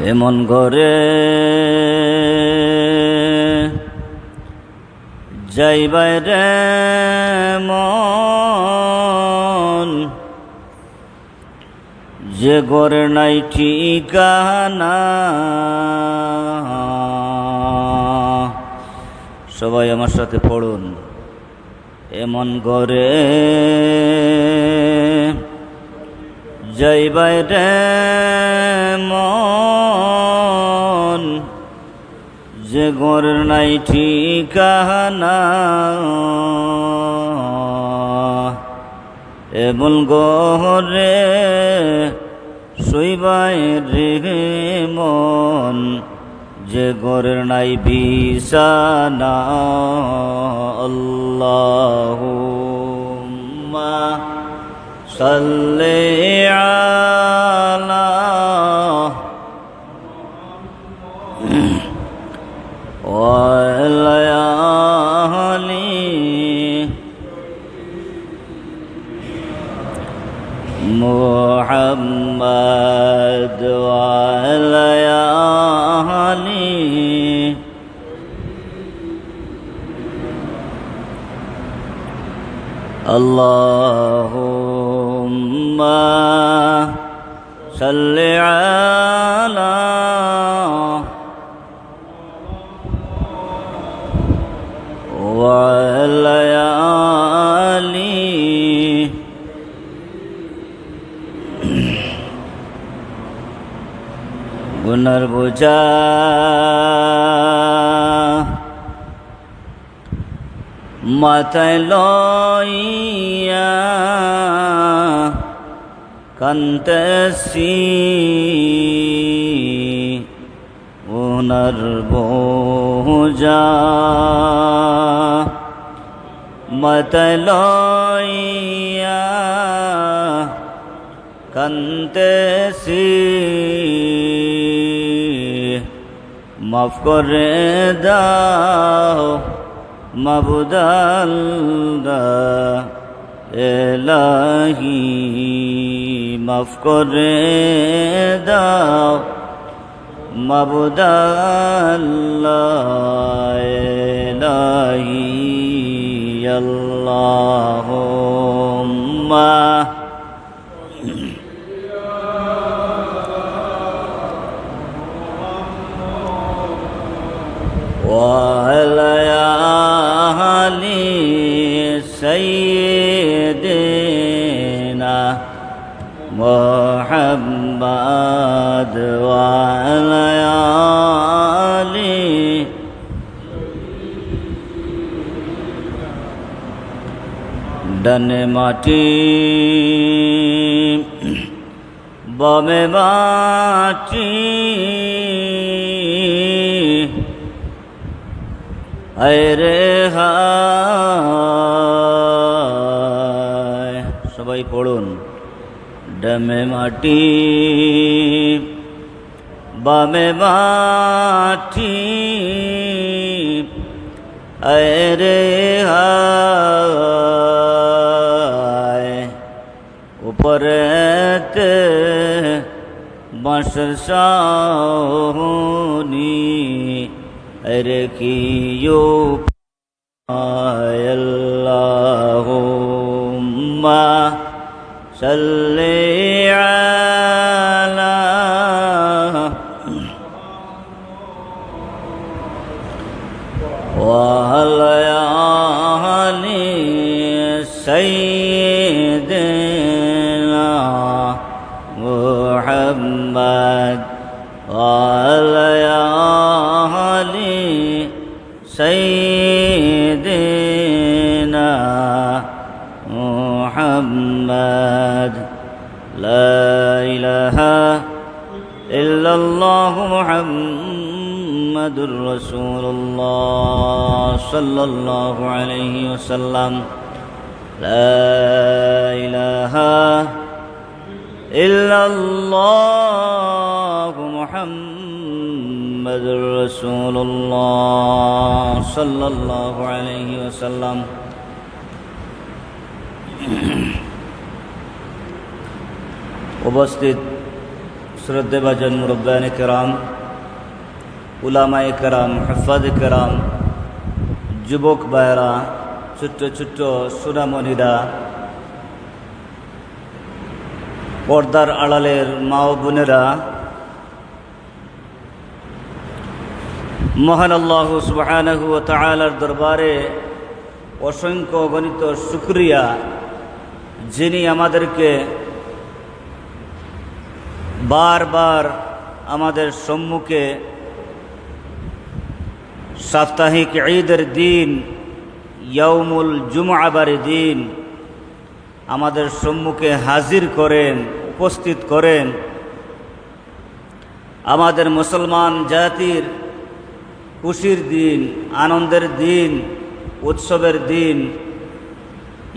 এমন ঘরে যাইবাই রে মন, যে ঘরে নাই ঠিকানা। সবাই আমার সাথে পড়ুন। এমন ঘরে যাইবাই রে মন, যে ঘরের নাই ঠিকানা। এমন ঘরে শুইবাই রে মন, যে ঘরের নাই বিছানা। আল্লাহুম্মা সাল্লি আলা মুহাম্মদ ওয়া আলা আলি আল্লাহুম্মা সাল্লি আলা ওয়া আলা আলি গুনার বোঝা মাথায় লইয়া কান্দেছি, গুনার বোঝা মাথায় লইয়া কান্দেছি। মাফ করে দাও মাবুদ আল্লাহ এলাহি, মাফ করে দাও মাবুদ আল্লাহ এলাহি। আল্লাহুম্মা وعلى آل سيدنا محمد وعلى آل ডানে মাটি বামে মাটি, আরে হায়। সবাই পড়ুন। ডানে মাটি বামে মাটি, আরে হায়। উপরেতে বাঁশের ছাউনি, আরে কিও আল্লাহুম্মা সাল্লি আলা ওয়া আলা আলি সাইয়্যিদিনা মুহাম্মদ ওয়া আলা আলি সাইয়্যিদিনা মুহাম্মদ। লা ইলাহা ইল্লাল্লাহু মুহাম্মাদুর রাসূলুল্লাহ সাল্লাল্লাহু আলাইহি ওয়াসাল্লাম। লা ইলাহা ইল্লাল্লাহু মুহাম্মাদুর রাসূলুল্লাহ সাল্লাল্লাহু আলাইহি ওয়াসাল্লাম। উপস্থিত শ্রদ্ধেভাজন মুরব্বায়ানে কেরাম, উলামায়ে কেরাম, হুফাজে কেরাম, যুবক ভাইয়েরা, ছোট্ট ছোট্ট সোনামণিরা, পর্দার আড়ালের মা ও বোনেরা, মহান আল্লাহ সুবহানাহু ওয়া তাআলার দরবারে অসংখ্য অগণিত শুকরিয়া, যিনি আমাদেরকে বারবার আমাদের সম্মুখে সাপ্তাহিক ঈদের দিন ইয়াউমুল জুমআবার দিন আমাদের সম্মুখে হাজির করেন, উপস্থিত করেন। আমাদের মুসলমান জাতির খুশির দিন, আনন্দের দিন, উৎসবের দিন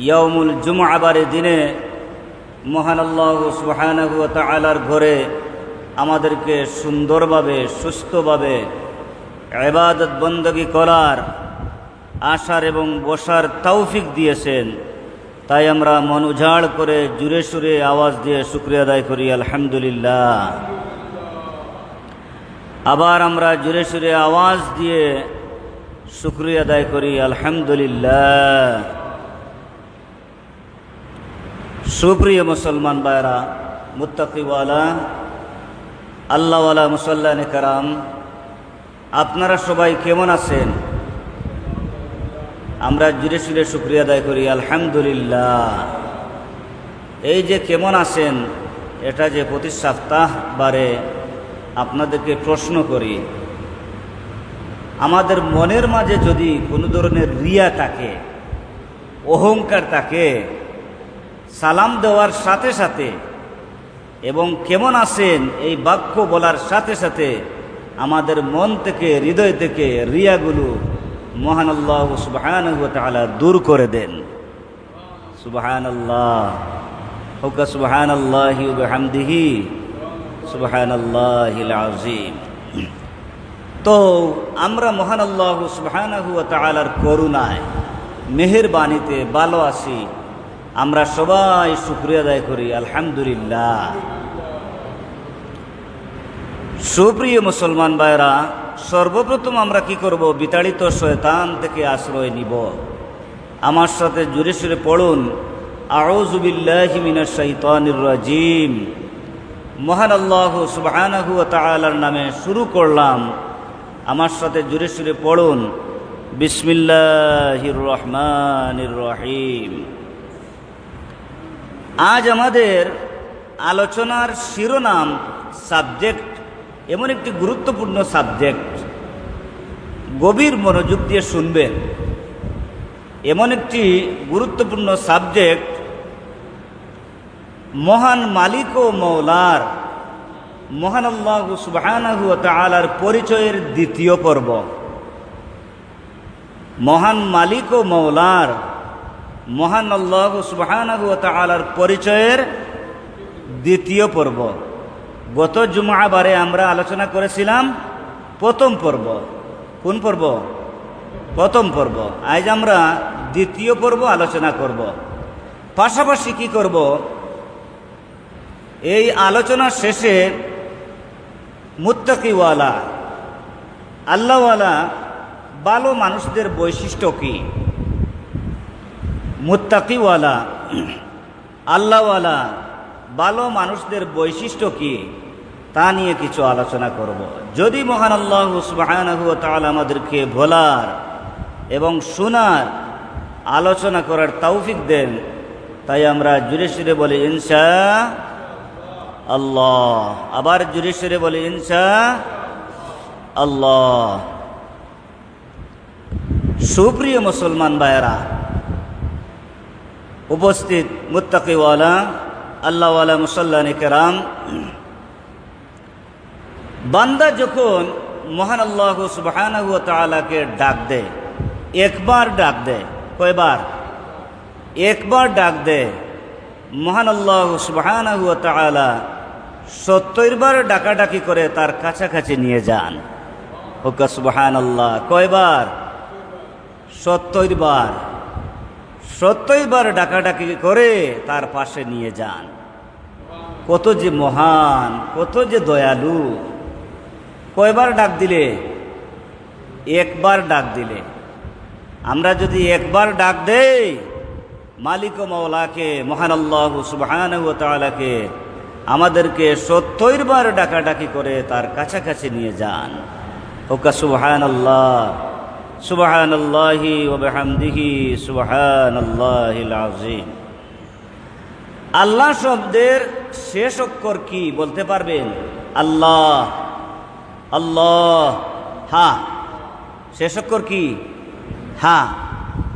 ইয়াউমুল জুমআবার দিনে মহান আল্লাহ সুবহানাহু ওয়া তাআলার ঘরে আমাদেরকে সুন্দরভাবে, সুস্থভাবে ইবাদত বندگی করার, আসার এবং বসার তৌফিক দিয়েছেন। তাই আমরা মন উজাড় করে জুড়ে সুরে আওয়াজ দিয়ে শুকরিয়া আদায় করি আলহামদুলিল্লাহ। আবার আমরা জুড়ে সুরে আওয়াজ দিয়ে শুকরিয়া আদায় করি আলহামদুলিল্লাহ। সুপ্রিয় মুসলমান ভাইরা, মুত্তাকিওয়ালা, আল্লাহওয়ালা মুসল্লানে কেরাম, আপনারা সবাই কেমন আছেন? আমরা জুড়ে সুরে শুকরিয়া আদায় করি আলহামদুলিল্লাহ। এই যে কেমন আছেন, এটা যে প্রতি সপ্তাহবারে আপনাদেরকে প্রশ্ন করি, আমাদের মনের মাঝে যদি কোনো ধরনের রিয়া থাকে, অহংকার থাকে, সালাম দেওয়ার সাথে সাথে এবং কেমন আছেন এই বাক্য বলার সাথে সাথে আমাদের মন থেকে, হৃদয় থেকে রিয়াগুলো মহান আল্লাহ সুবহানাহু ওয়া তাআলা দূর করে দেন। সুবহানাল্লাহ, হুকা সুবহানাল্লাহি ওয়া বিহামদিহি সুবহানাল্লাহিল আযীম। তো আমরা মহান আল্লাহ সুবহানাহু ওয়া তাআলার করুণায়, মেহেরবানিতে ভালো আছি। আমরা সবাই শুকরিয়া আদায় করি আলহামদুলিল্লাহ। সুপ্রিয় মুসলমান ভাইরা, সর্বপ্রথম আমরা কি করব? বিতাড়িত শয়তান থেকে আশ্রয় নিব। আমার সাথে জোরে সুরে পড়ুন, আউযু বিল্লাহি মিনাশ শাইতানির রাজিম। মহান আল্লাহ সুবহানাহু ওয়া তাআলার নামে শুরু করলাম। আমার সাথে জোরে সুরে পড়ুন, বিসমিল্লাহির রহমানির রহিম। আজ আমাদের আলোচনার শিরোনাম, সাবজেক্ট এমন একটি গুরুত্বপূর্ণ সাবজেক্ট, গভীর মনোযোগ দিয়ে শুনবেন। এমন একটি গুরুত্বপূর্ণ সাবজেক্ট, মহান মালিক ও মওলার, মহান আল্লাহ সুবহানাহু ওয়া তাআলার পরিচয়ের দ্বিতীয় পর্ব। মহান মালিক ও মওলার, মহান আল্লাহ সুবহানাহু ওয়া তাআলার পরিচয়ের দ্বিতীয় পর্ব। গত জুমআবারে আমরা আলোচনা করেছিলাম প্রথম পর্ব। কোন পর্ব? প্রথম পর্ব। আজ আমরা দ্বিতীয় পর্ব আলোচনা করব। পাশাপাশি কি করব? এই আলোচনা শেষে মুত্তাকিওয়ালা, আল্লাহওয়ালা ভালো মানুষদের বৈশিষ্ট্য কি, মুত্তাকিওয়ালা, আল্লাহওয়ালা ভালো মানুষদের বৈশিষ্ট্য কি, তা নিয়ে কিছু আলোচনা করব। যদি মহান আল্লাহ সুবহানাহু ওয়া তাআলা আমাদেরকে বলার এবং শোনার, আলোচনা করার তৌফিক দেন, তাই আমরা জোরে সুরে বলি ইনশাআল্লাহ। আবার জোরে সুরে বলি ইনশাআল্লাহ। সুপ্রিয় মুসলমান ভাইয়েরা, উপস্থিত মুত্তাকিওয়ালা, আল্লাহওয়ালা মুসল্লানে কেরাম, বান্দা যখন মহান আল্লাহ সুবহানাহু ওয়া তাআলাকে ডাক দেয়, একবার ডাক দেয়, কয়বার? একবার ডাক দেয়, মহান আল্লাহ সুবহানাহু ওয়া তাআলা 70 বার ডাকাডাকি করে তার কাছাকাছি নিয়ে যান। হুকা সুবহানাল্লাহ। কয়বার? 70 বার। 70 বার ডাকাডাকি করে তার পাশে নিয়ে যান। কত যে মহান, কত যে দয়ালু। কয়বার ডাক দিলে? একবার ডাক দিলে। আমরা যদি একবার ডাক দেই মালিক ও মাওলাকে, মহান আল্লাহ সুবহানাহু ওয়া তাআলাকে, আমাদেরকে ৭০ বার ডাকাডাকি করে তার কাছাকাছি নিয়ে যান। হোকা সুবহানাল্লাহ, সুবহানাল্লাহি ওয়া বিহামদিহি, সুবহানাল্লাহিল আযীম। আল্লাহ শব্দের শেষ অক্ষর কি বলতে পারবেন? আল্লাহ, আল্লাহ, হা। শেষ অক্ষর কি? হা।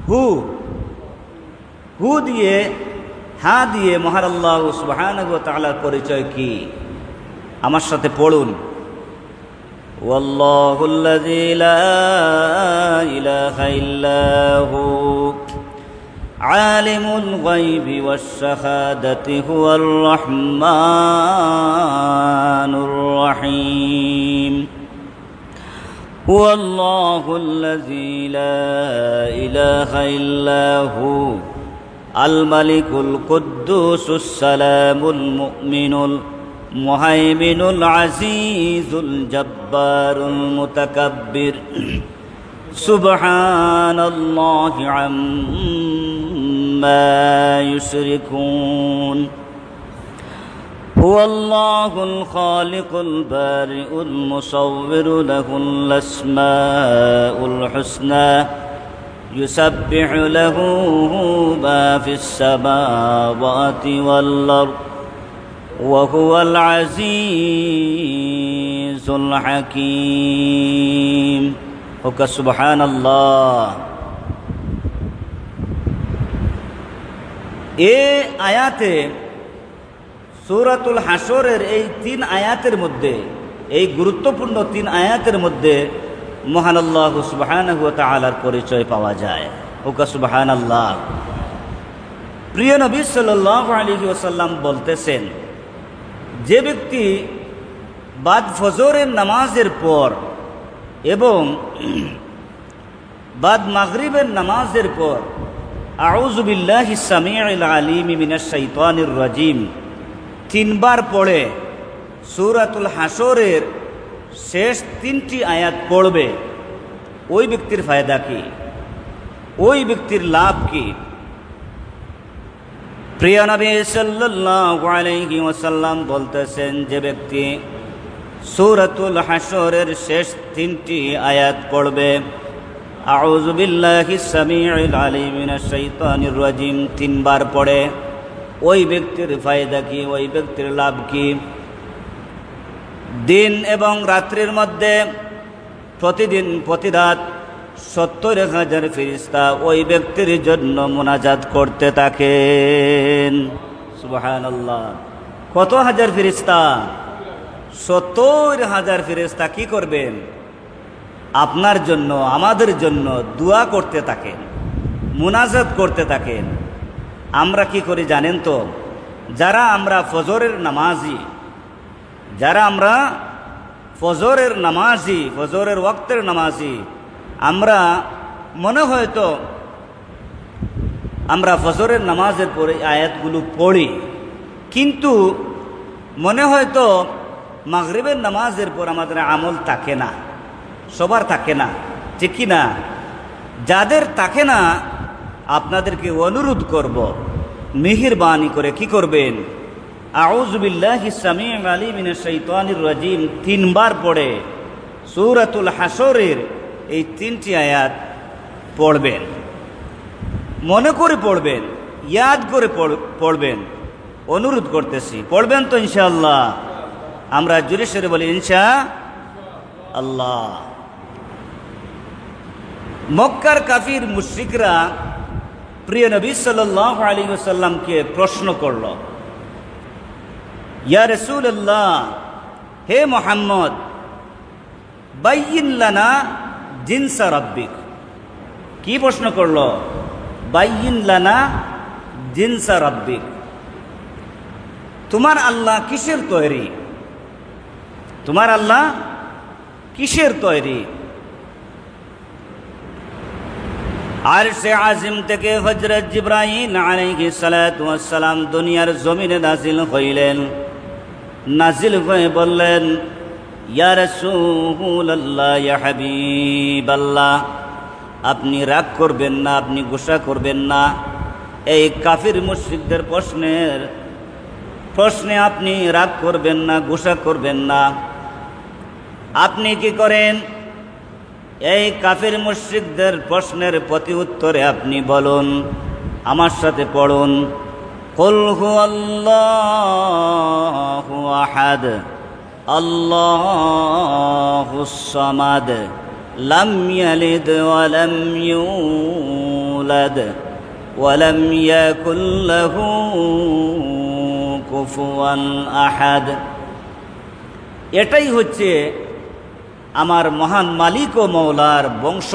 হু, হু দিয়ে, হা দিয়ে মহান আল্লাহ সুবহানাহু ওয়া তাআলার পরিচয় কি? আমার সাথে পড়ুন। ওয়াল্লাহুল্লাযী লা ইলাহা ইল্লা হু আলিমুল গায়বি ওয়াশ শাহাদাতি হুয়ার রাহমানুর রহিম। ওয়াল্লাহুল্লাযী লা ইলাহা ইল্লা হু আল মালিকুল কুদ্দুসুস সালামুল মুমিনুল মুহাইমিনুল আজিজুল জব্বারুল মুতাকাব্বির সুবহানাল্লাহি আম্মা ইউশরিকুন। হুয়াল্লাহুল খালিকুল বারিউল মুসাউবিরু লাহুল আসমাউল হুসনা ইউসাব্বিহু লাহু মা ফিস সামাওয়াতি ওয়াল আরদ ওয়া হুয়াল আজিজুল হাকীম। হোকা সুবহানাল্লাহ। এই আয়াতে, সূরাতুল হাসরের এই 3 আয়াতের মধ্যে, এই গুরুত্বপূর্ণ 3 আয়াতের মধ্যে মহান আল্লাহ সুবহানাহু ওয়া তাআলার পরিচয় পাওয়া যায়। হোকা সুবহানাল্লাহ। প্রিয় নবী সাল্লাল্লাহু আলাইহি ওয়াসাল্লাম বলতেছেন, যে ব্যক্তি বাদ ফজরের নামাজের পর এবং বাদ মাগরিবের নামাজের পর আউযু বিল্লাহিস সামিউল আলিম মিনাশ শাইতানির রাজিম 3 বার পড়ে সূরাতুল হাসরের শেষ 3টি আয়াত পড়বে, ওই ব্যক্তির ফায়দা কি? ওই ব্যক্তির লাভ কি? প্রিয় নবী সাল্লাল্লাহু আলাইহি ওয়াসাল্লাম বলতেছেন, যে ব্যক্তি সূরাতুল হাসরের শেষ 3টি আয়াত পড়বে, আউযু বিল্লাহিস সামিউল আলিম মিনাশ শাইতানির রাজিম 3 বার পড়ে, ওই ব্যক্তির ফায়দা কি? ওই ব্যক্তির লাভ কি? দিন এবং রাত্রির মধ্যে প্রতিদিন প্রতি রাত ৭০,০০০ ফেরেশতা ওই ব্যক্তির জন্য মুনাজাত করতে থাকেন। সুবহানাল্লাহ। কত হাজার ফেরেশতা? ৭০,০০০ ফেরেশতা কি করবেন? আপনার জন্য, আমাদের জন্য দোয়া করতে থাকেন, মুনাজাত করতে থাকেন। আমরা কি করি জানেন তো? যারা আমরা ফজরের নামাজি, যারা আমরা ফজরের নামাজি, ফজরের ওয়াক্তের নামাজি, আমরা মনে হয়তো আমরা ফজরের নামাজের পরে আয়াতগুলো পড়ি, কিন্তু মনে হয়তো মাগরিবের নামাজের পর আমাদের আমল থাকে না। সবার থাকে না, ঠিক কি না? যাদের থাকে না, আপনাদেরকে অনুরোধ করব, মেহেরবানি করে কি করবেন? আউযু বিল্লাহিস সামিউল আলিম মিনাশ শাইতানির রাজিম 3 বার পড়ে সূরাতুল হাসরের এই 3টি আয়াত পড়বেন। মনে করে পড়বেন, ইয়াদ করে পড়বেন। অনুরোধ করতেছি, পড়বেন তো ইনশাআল্লাহ? আমরা জোরে সোরে বলি ইনশাআল্লাহ। মক্কার কাফির মুশরিকরা প্রিয় নবী সাল্লাল্লাহু আলাইহি ওয়াসাল্লামকে প্রশ্ন করল, ইয়া রাসূলুল্লাহ, হে মুহাম্মদ, বাইয়িন লানা জিনসা রাব্বিক। কি প্রশ্ন করল? বাইয়িন লানা জিনসা রাব্বিক, তোমার আল্লাহ কিসের তৈরি? তোমার আল্লাহ কিসের তৈরি? আরশে আজিম থেকে হযরত জিবরাইল আলাইহিস সালাতু ওয়াস সালাম দুনিয়ার জমিনে নাযিল হইলেন। নাজিল হয়ে বললেন, ইয়া রাসূলুল্লাহ, ইয়া হাবিবাল্লাহ, আপনি রাগ করবেন না, আপনি গুসা করবেন না। এই কাফির মুশরিকদের প্রশ্নে আপনি রাগ করবেন না, গুসা করবেন না। আপনি কি করেন? এই কাফির মুশরিকদের প্রশ্নের প্রতি উত্তরে আপনি বলুন, আমার সাথে পড়ুন, কুল হুয়াল্লাহু আহাদ আল্লাহুস সামাদ লাম ইয়ালিদ ওয়া লাম ইউলাদ ওয়া লাম ইয়াকুল লাহু কুফুয়ান আহাদ। এটাই হচ্ছে আমার মহান মালিক ও মওলার বংশ।